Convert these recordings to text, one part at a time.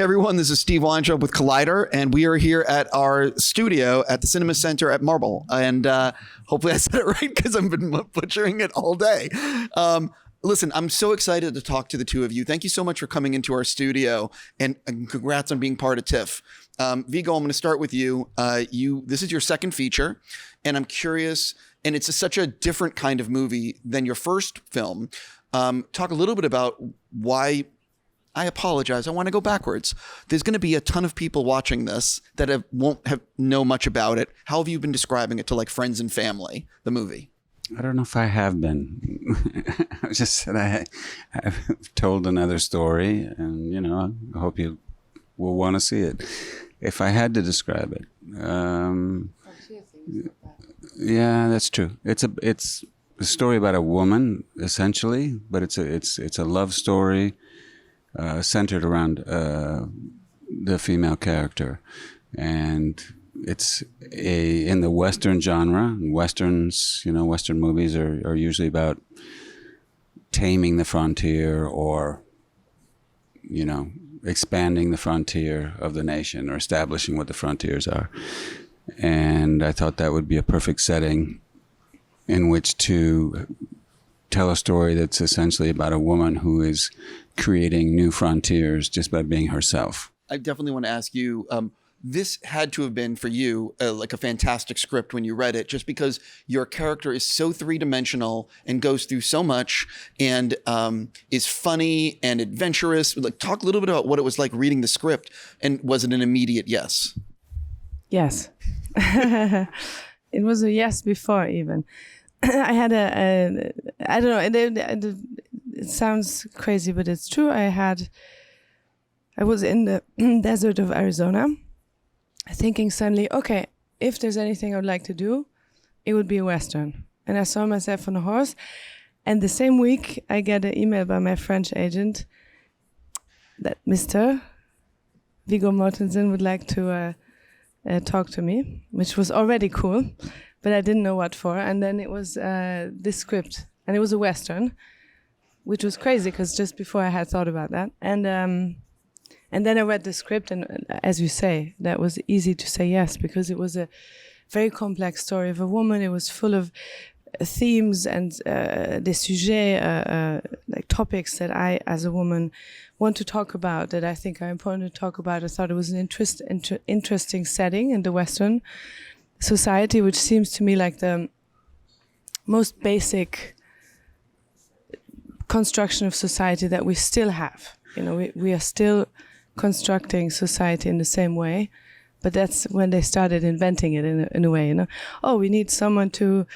Hey everyone, this is Steve Weintraub with Collider, and we are here at our studio at the Cinema Center at MARBL. And hopefully I said it right because I've been butchering it all day. Listen, I'm so excited to talk to the two of you. Thank you so much for coming into our studio, and congrats on being part of TIFF. Viggo, I'm going to start with you. This is your second feature, and I'm curious, and it's such a different kind of movie than your first film. Talk a little bit about why. I apologize. I want to go backwards. There's going to be a ton of people watching this that won't know much about it. How have you been describing it to like friends and family, the movie? I don't know if I have been. I just said I've told another story, and I hope you will want to see it. If I had to describe it, yeah, that's true. It's a story about a woman essentially, but it's a love story. Centered around the female character, and it's in the Western genre. Westerns, Western movies are usually about taming the frontier or, expanding the frontier of the nation or establishing what the frontiers are. And I thought that would be a perfect setting in which to tell a story that's essentially about a woman who is creating new frontiers just by being herself. I definitely want to ask you, this had to have been for you like a fantastic script when you read it, just because your character is so three-dimensional and goes through so much and is funny and adventurous. Like, talk a little bit about what it was like reading the script, and was it an immediate yes? Yes. It was a yes before even. I had I don't know, it sounds crazy, but it's true. I was in the desert of Arizona thinking suddenly, okay, if there's anything I would like to do, it would be a Western. And I saw myself on a horse. And the same week, I get an email by my French agent that Mr. Viggo Mortensen would like to talk to me, which was already cool. But I didn't know what for. And then it was this script. And it was a Western, which was crazy because just before I had thought about that. And then I read the script. And as you say, that was easy to say yes, because it was a very complex story of a woman. It was full of themes and des sujets, like topics that I, as a woman, want to talk about, that I think are important to talk about. I thought it was an interesting setting in the Western society, which seems to me like the most basic construction of society that we still have. We are still constructing society in the same way, but that's when they started inventing it in a way. Oh, we need someone to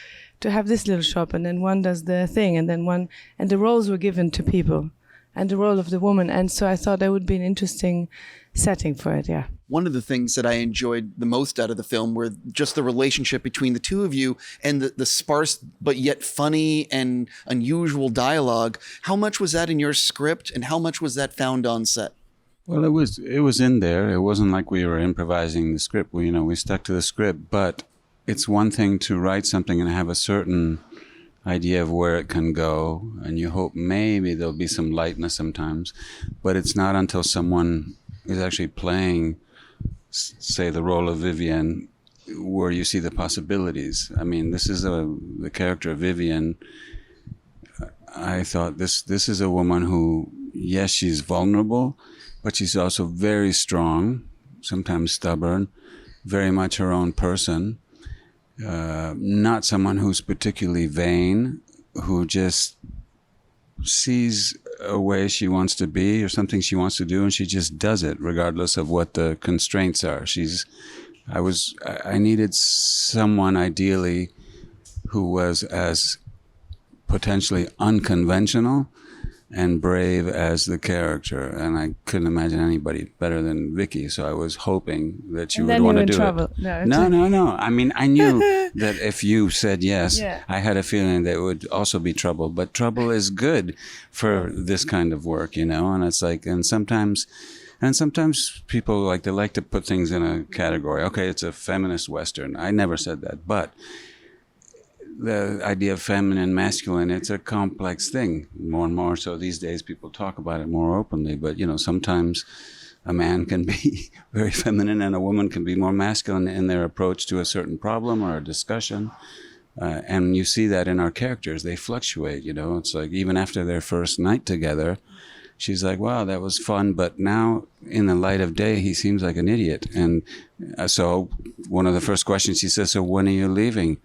have this little shop, and then one does the thing, and then and the roles were given to people, and the role of the woman. And so I thought that would be an interesting setting for it, yeah. One of the things that I enjoyed the most out of the film were just the relationship between the two of you and the sparse but yet funny and unusual dialogue. How much was that in your script, and how much was that found on set? Well, it was in there. It wasn't like we were improvising the script. We stuck to the script, but it's one thing to write something and have a certain idea of where it can go, and you hope maybe there'll be some lightness sometimes, but it's not until someone is actually playing, say, the role of Vivienne, where you see the possibilities. I mean, this is the character of Vivienne. I thought this is a woman who, yes, she's vulnerable, but she's also very strong, sometimes stubborn, very much her own person. Not someone who's particularly vain, who just sees a way she wants to be or something she wants to do, and she just does it regardless of what the constraints are. I needed someone ideally who was as potentially unconventional and brave as the character, and I couldn't imagine anybody better than Vicky. So I was hoping that you would want to do trouble. it. No. I mean, I knew that if you said yes, I had a feeling that it would also be trouble. But trouble is good for this kind of work, And it's like, and sometimes people they like to put things in a category. Okay, it's a feminist Western. I never said that, but the idea of feminine, masculine, it's a complex thing. More and more so these days, people talk about it more openly. But, sometimes a man can be very feminine and a woman can be more masculine in their approach to a certain problem or a discussion. And you see that in our characters. They fluctuate, It's like even after their first night together, she's like, wow, that was fun. But now in the light of day, he seems like an idiot. And so one of the first questions she says, so when are you leaving?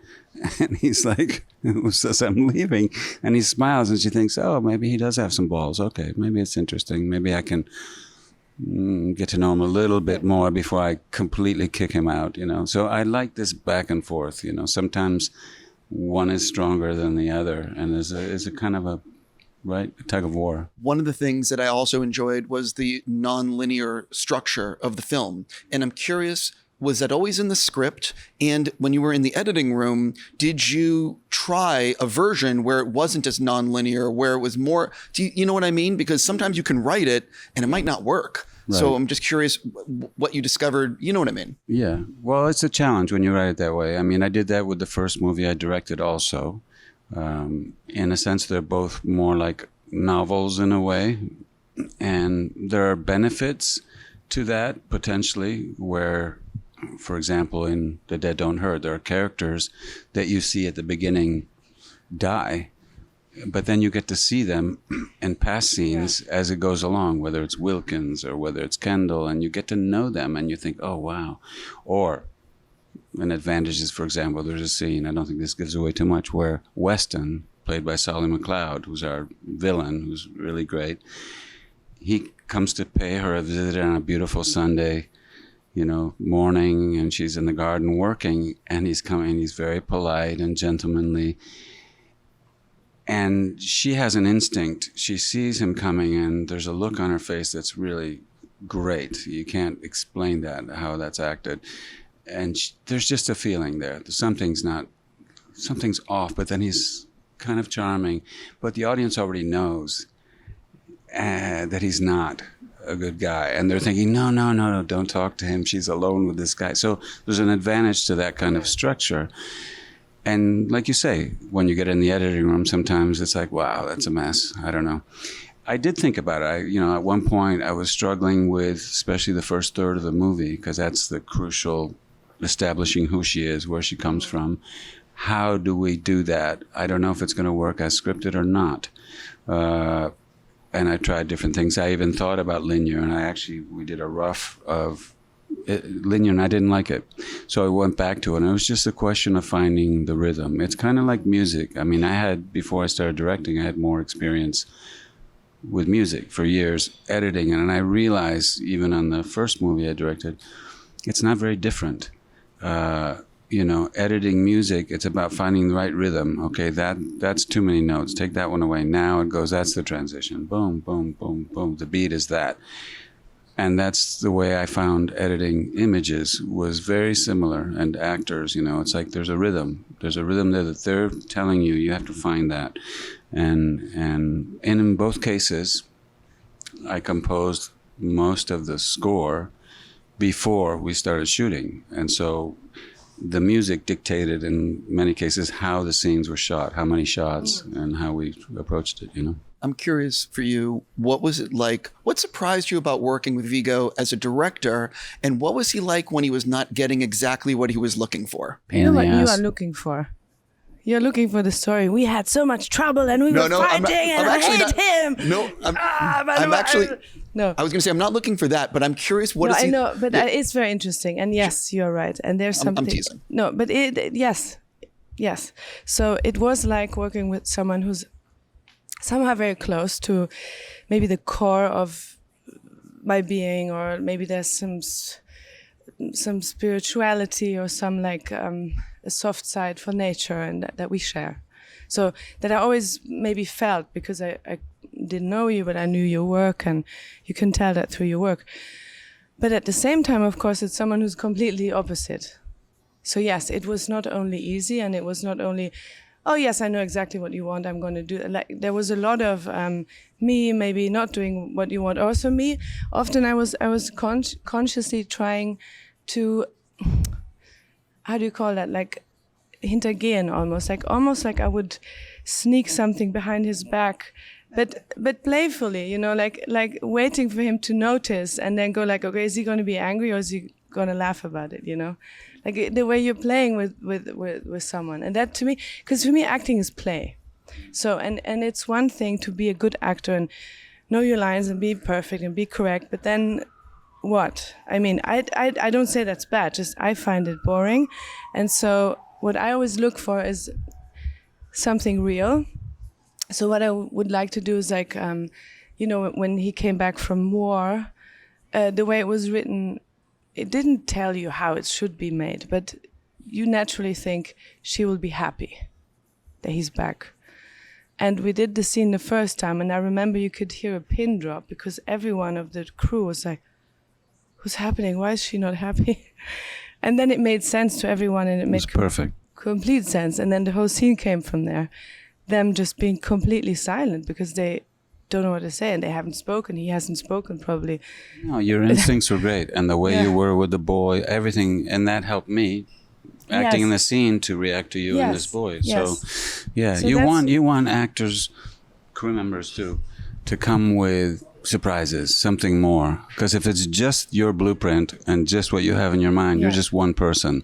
And he's like, who says I'm leaving? And he smiles and she thinks, oh, maybe he does have some balls. Okay, maybe it's interesting. Maybe I can get to know him a little bit more before I completely kick him out, So I like this back and forth, Sometimes one is stronger than the other. And there's a kind of a tug of war. One of the things that I also enjoyed was the non-linear structure of the film. And I'm curious, was that always in the script? And when you were in the editing room, did you try a version where it wasn't as non-linear, where it was more, do you know what I mean? Because sometimes you can write it and it might not work. Right. So I'm just curious what you discovered. You know what I mean? Yeah. Well, it's a challenge when you write it that way. I mean, I did that with the first movie I directed also. In a sense, they're both more like novels in a way. And there are benefits to that potentially where, for example, in The Dead Don't Hurt, there are characters that you see at the beginning die, but then you get to see them in past scenes as it goes along, whether it's Wilkins or whether it's Kendall, and you get to know them and you think, oh, wow. Or an advantage is, for example, there's a scene, I don't think this gives away too much, where Weston, played by Solly McLeod, who's our villain, who's really great, he comes to pay her a visit on a beautiful Sunday, morning, and she's in the garden working, and he's coming, he's very polite and gentlemanly. And she has an instinct. She sees him coming, and there's a look on her face that's really great. You can't explain that, how that's acted. And there's just a feeling there. Something's off, but then he's kind of charming. But the audience already knows that he's not a good guy. And they're thinking, no, don't talk to him. She's alone with this guy. So there's an advantage to that kind of structure. And like you say, when you get in the editing room, sometimes it's like, wow, that's a mess. I don't know. I did think about it. At one point I was struggling with, especially the first third of the movie, because that's the crucial establishing who she is, where she comes from. How do we do that? I don't know if it's going to work as scripted or not. And I tried different things. I even thought about linear, and we did a rough of linear, and I didn't like it. So I went back to it, and it was just a question of finding the rhythm. It's kind of like music. I mean, before I started directing, I had more experience with music for years, editing, and I realized, even on the first movie I directed, it's not very different. Editing music, it's about finding the right rhythm. Okay, that's too many notes. Take that one away. Now it goes, that's the transition. Boom, boom, boom, boom. The beat is that. And that's the way I found editing images was very similar. And actors, it's like there's a rhythm. There's a rhythm there that they're telling you. You have to find that. And in both cases, I composed most of the score before we started shooting. And so the music dictated in many cases how the scenes were shot, how many shots, and how we approached it, I'm curious for you, what was it like? What surprised you about working with Viggo as a director? And what was he like when he was not getting exactly what he was looking for? You know what you are looking for? You're looking for the story. We had so much trouble and we were fighting and I hate him. No, I'm actually... No, I was going to say, I'm not looking for that, but I'm curious what is he... I know, but it's very interesting. And yes, you're right. And there's something... I'm teasing. No, but yes. So it was like working with someone who's somehow very close to maybe the core of my being, or maybe there's some spirituality or some like a soft side for nature, and that we share. So that I always maybe felt, because I didn't know you, but I knew your work, and you can tell that through your work. But at the same time, of course, it's someone who's completely opposite. So yes, it was not only easy, and it was not only, oh yes, I know exactly what you want, I'm going to do it. Like, there was a lot of me maybe not doing what you want. Also me, often I was consciously trying to, how do you call that? Like hintergehen almost like I would sneak something behind his back but playfully, like waiting for him to notice and then go like, okay, is he going to be angry or is he going to laugh about it? Like the way you're playing with someone, and that to me, because for me acting is play. So and it's one thing to be a good actor and know your lines and be perfect and be correct, but then what? I mean, I don't say that's bad. Just I find it boring, and so what I always look for is something real. So what I would like to do is like, when he came back from war, the way it was written, it didn't tell you how it should be made, but you naturally think she will be happy that he's back. And we did the scene the first time, and I remember you could hear a pin drop because everyone of the crew was like, what's happening? Why is she not happy? And then it made sense to everyone, and it made perfect. Complete sense. And then the whole scene came from there. Them just being completely silent because they don't know what to say and they haven't spoken. He hasn't spoken probably. No, your instincts were great. And the way you were with the boy, everything, and that helped me acting in the scene to react to you and this boy. So, so you want actors, crew members too, to come with surprises, something more. Because if it's just your blueprint and just what you have in your mind, you're just one person.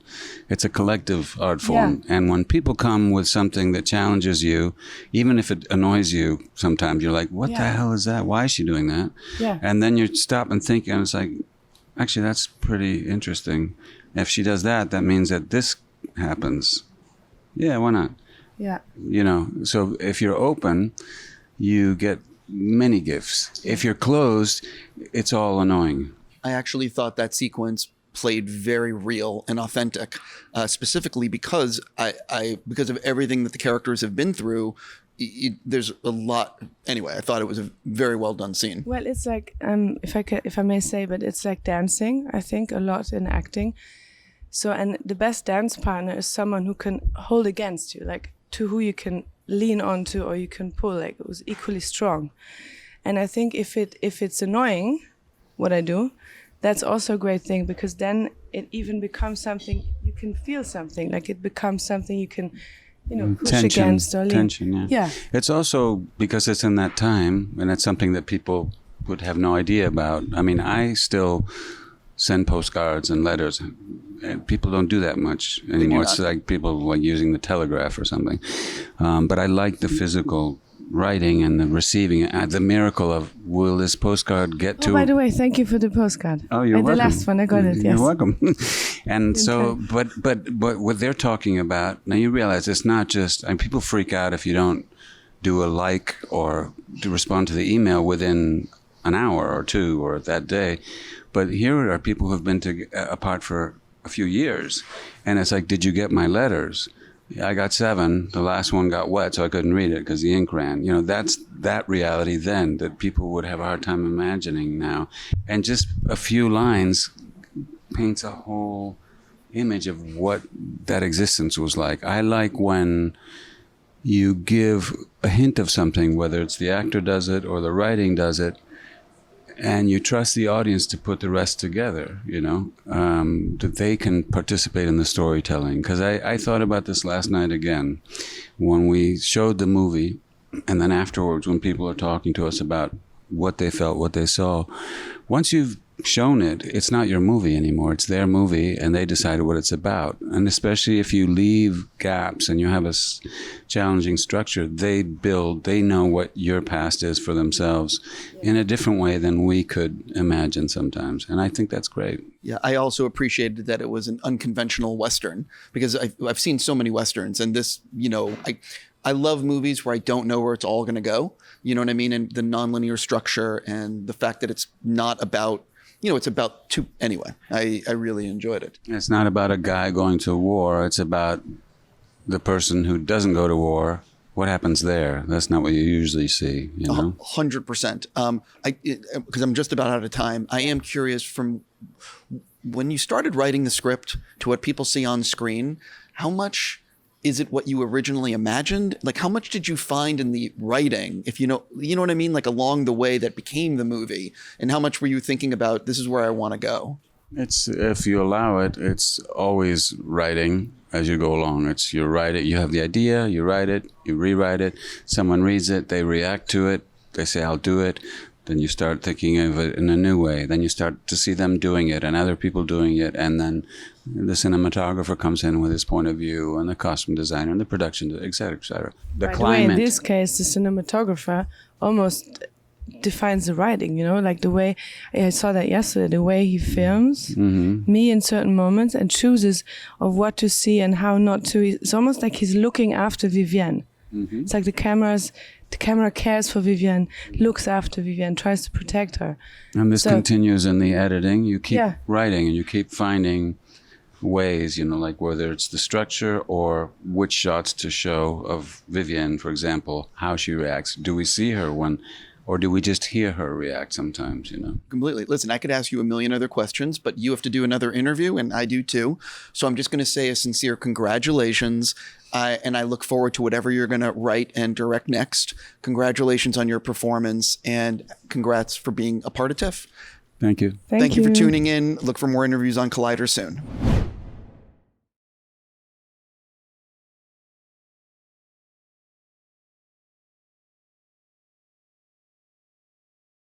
It's a collective art form. And when people come with something that challenges you, even if it annoys you, sometimes you're like, what the hell is that? Why is she doing that? Yeah. And then you stop and think, and it's like, actually, that's pretty interesting. If she does that, that means that this happens. Yeah, why not? Yeah. So if you're open, you get many gifts. If you're closed, it's all annoying. I actually thought that sequence played very real and authentic, specifically because because of everything that the characters have been through. There's a lot. Anyway, I thought it was a very well done scene. Well, it's like if I may say, but it's like dancing. I think a lot in acting. So, and the best dance partner is someone who can hold against you, like to who you can lean onto or you can pull, like it was equally strong. And I think if it's annoying, what I do, that's also a great thing because then it even becomes something you can feel something, like it becomes something you can, push against or lean. Tension, yeah. It's also because it's in that time and it's something that people would have no idea about. I mean, I still send postcards and letters. And people don't do that much anymore. It's like people like using the telegraph or something. But I like the physical writing and the receiving it. The miracle of, will this postcard get to... Oh, by the way, thank you for the postcard. Oh, you're welcome. The last one, I got it, yes. You're welcome. And so, but what they're talking about, now you realize it's not just, people freak out if you don't do a like or to respond to the email within an hour or two or that day. But here are people who've been apart for a few years, and it's like, did you get my letters? I got 7. The last one got wet, so I couldn't read it because the ink ran. That's that reality then that people would have a hard time imagining now. And just a few lines paints a whole image of what that existence was like. I like when you give a hint of something, whether it's the actor does it or the writing does it, and you trust the audience to put the rest together, that they can participate in the storytelling. Because I thought about this last night again, when we showed the movie, and then afterwards when people are talking to us about what they felt, what they saw. Once you've shown it, it's not your movie anymore. It's their movie, and they decided what it's about. And especially if you leave gaps and you have a challenging structure, they know what your past is for themselves in a different way than we could imagine sometimes. And I think that's great. Yeah, I also appreciated that it was an unconventional Western because I've seen so many Westerns, and this, I love movies where I don't know where it's all going to go. You know what I mean? And the nonlinear structure and the fact that it's not about, it's about two. Anyway, I really enjoyed it. It's not about a guy going to war. It's about the person who doesn't go to war. What happens there? That's not what you usually see, 100%. Because I'm just about out of time. I am curious, from when you started writing the script to what people see on screen, how much is it what you originally imagined? Like, how much did you find in the writing, if you know what I mean? Like along the way that became the movie, and how much were you thinking about, this is where I want to go? It's, if you allow it, it's always writing as you go along. It's, you write it, you have the idea, you write it, you rewrite it, someone reads it, they react to it, they say, I'll do it. Then you start thinking of it in a new way. Then you start to see them doing it and other people doing it. And then the cinematographer comes in with his point of view, and the costume designer and the production, et cetera, et cetera. The By the way, climate. in this case, the cinematographer almost defines the writing, like the way, I saw that yesterday, the way he films me in certain moments and chooses of what to see and how not to. It's almost like he's looking after Vivienne. It's like the camera cares for Vivienne, looks after Vivienne, tries to protect her. And this continues in the editing. You keep Yeah. writing and you keep finding ways, like whether it's the structure or which shots to show of Vivienne, for example, how she reacts. Do we see her or do we just hear her react sometimes, Completely. Listen, I could ask you a million other questions, but you have to do another interview, and I do too. So I'm just going to say a sincere congratulations, and I look forward to whatever you're going to write and direct next. Congratulations on your performance, and congrats for being a part of TIFF. Thank you. Thank you for tuning in. Look for more interviews on Collider soon.